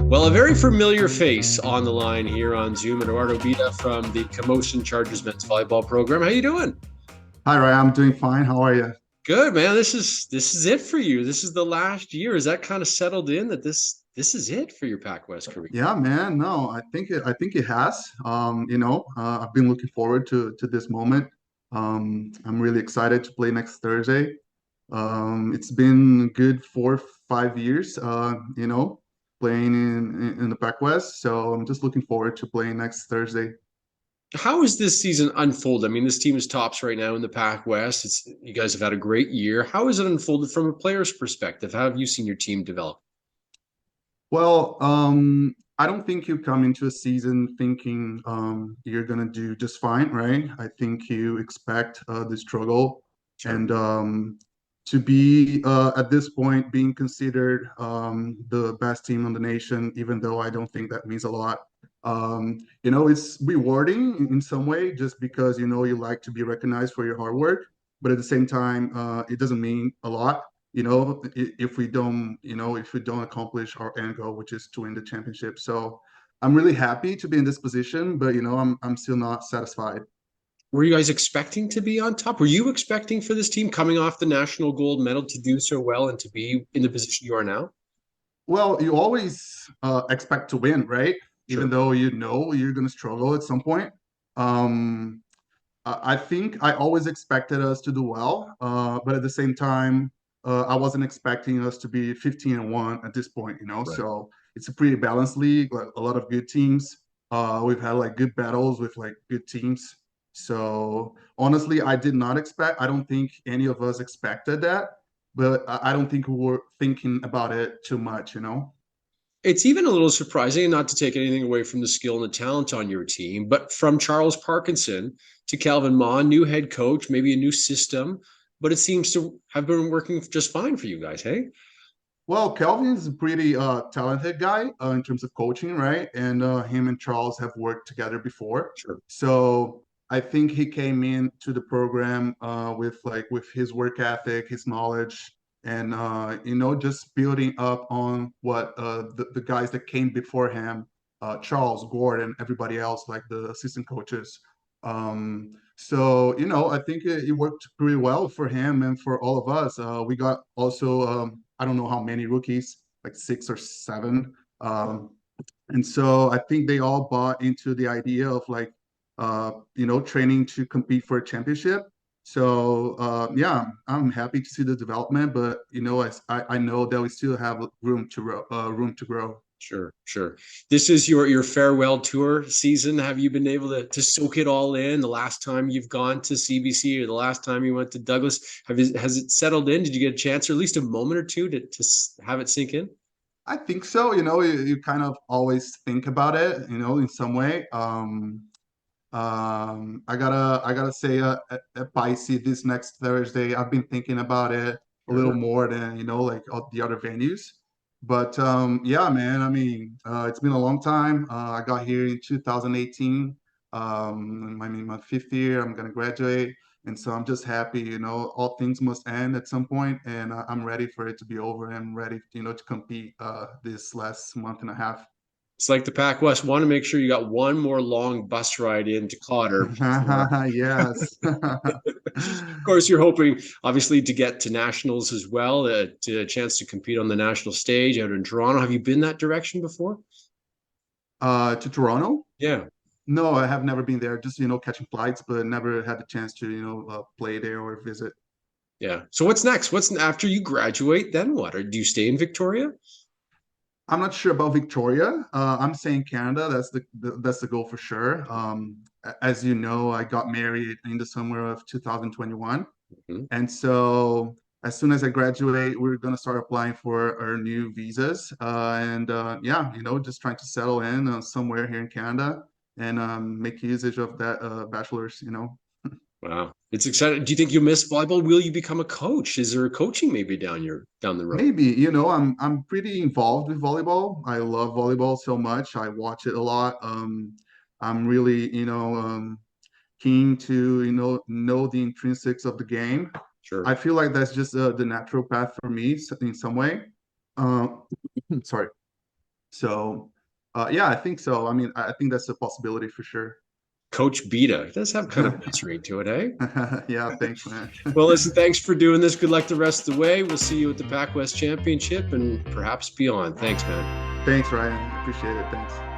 Well, a very familiar face on the line here on Zoom, Eduardo Bida from the Commotion Chargers men's volleyball program. How you doing? Hi, Ryan. I'm doing fine. How are you? Good, man. This is it for you. This is the last year. Is that kind of settled in that this is it for your PacWest career? Yeah, man. No, I think it has. I've been looking forward to this moment. I'm really excited to play next Thursday. It's been good 4, 5 years. Playing in the PACWEST. So I'm just looking forward to playing next Thursday. How is this season unfolded? I mean, this team is tops right now in the Pac West. It's you guys have had a great year. How has it unfolded from a player's perspective? How have you seen your team develop? Well, I don't think you come into a season thinking you're gonna do just fine, right? I think you expect the struggle Sure. and to be at this point being considered the best team in the nation, even though I don't think that means a lot. It's rewarding in some way just because you like to be recognized for your hard work, but at the same time, it doesn't mean a lot if we don't accomplish our end goal, which is to win the championship. So I'm really happy to be in this position, but I'm still not satisfied. Were you guys expecting to be on top? Were you expecting for this team coming off the national gold medal to do so well and to be in the position you are now? Well, you always expect to win, right? Even Sure. though you know you're going to struggle at some point. Um, I think I always expected us to do well, but at the same time, I wasn't expecting us to be 15-1 at this point. Right. So it's a pretty balanced league, like a lot of good teams. We've had like good battles with like good teams. So honestly, I did not expect, I don't think any of us expected that, but I don't think we were thinking about it too much. It's even a little surprising, not to take anything away from the skill and the talent on your team, but from Charles Parkinson to Calvin Ma, new head coach, maybe a new system, but it seems to have been working just fine for you guys, hey? Well, Kelvin is a pretty talented guy in terms of coaching, right? And him and Charles have worked together before. Sure. So I think he came into the program with his work ethic, his knowledge, and just building up on what the guys that came before him, Charles, Gordon, everybody else, like the assistant coaches. So I think it worked pretty well for him and for all of us. We got also I don't know how many rookies, like 6 or 7. And so I think they all bought into the idea of like training to compete for a championship. So yeah, I'm happy to see the development, but I know that we still have room to grow. Sure, sure. This is your farewell tour season. Have you been able to soak it all in? The last time you've gone to CBC or the last time you went to Douglas, has it settled in? Did you get a chance or at least a moment or two to have it sink in? I think so. You kind of always think about it, in some way. I gotta say, at Pisces this next Thursday, I've been thinking about it a little Sure. more than like all the other venues. But yeah, man. I mean, it's been a long time. I got here in 2018. I mean, my fifth year. I'm gonna graduate, and so I'm just happy. All things must end at some point, and I'm ready for it to be over. And ready, to compete this last month and a half. It's like the Pac West. Want to make sure you got one more long bus ride into Cotter before. Yes. Of course, you're hoping, obviously, to get to nationals as well, to a chance to compete on the national stage out in Toronto. Have you been that direction before? To Toronto? Yeah, No, I have never been there. Just catching flights, but never had the chance to play there or visit. yeah. So what's next? What's after you graduate? Then what? Or do you stay in Victoria? I'm not sure about Victoria. I'm saying Canada. That's the goal for sure. As you know, I got married in the summer of 2021, Mhm. and so as soon as I graduate, we're gonna start applying for our new visas. And yeah, just trying to settle in somewhere here in Canada and make usage of that bachelor's. Wow, it's exciting. Do you think you miss volleyball? Will you become a coach? Is there a coaching maybe down the road? Maybe, I'm pretty involved with volleyball. I love volleyball so much. I watch it a lot. I'm really, keen to, know the intrinsics of the game. Sure. I feel like that's just the natural path for me in some way. Uh, sorry. So, yeah, I think so. I mean, I think that's a possibility for sure. Coach Bida. It does have kind of a nice ring to it, eh? Yeah, thanks, man. Well, listen, thanks for doing this. Good luck the rest of the way. We'll see you at the PACWEST Championship and perhaps beyond. Thanks, man. Thanks, Ryan. Appreciate it. Thanks.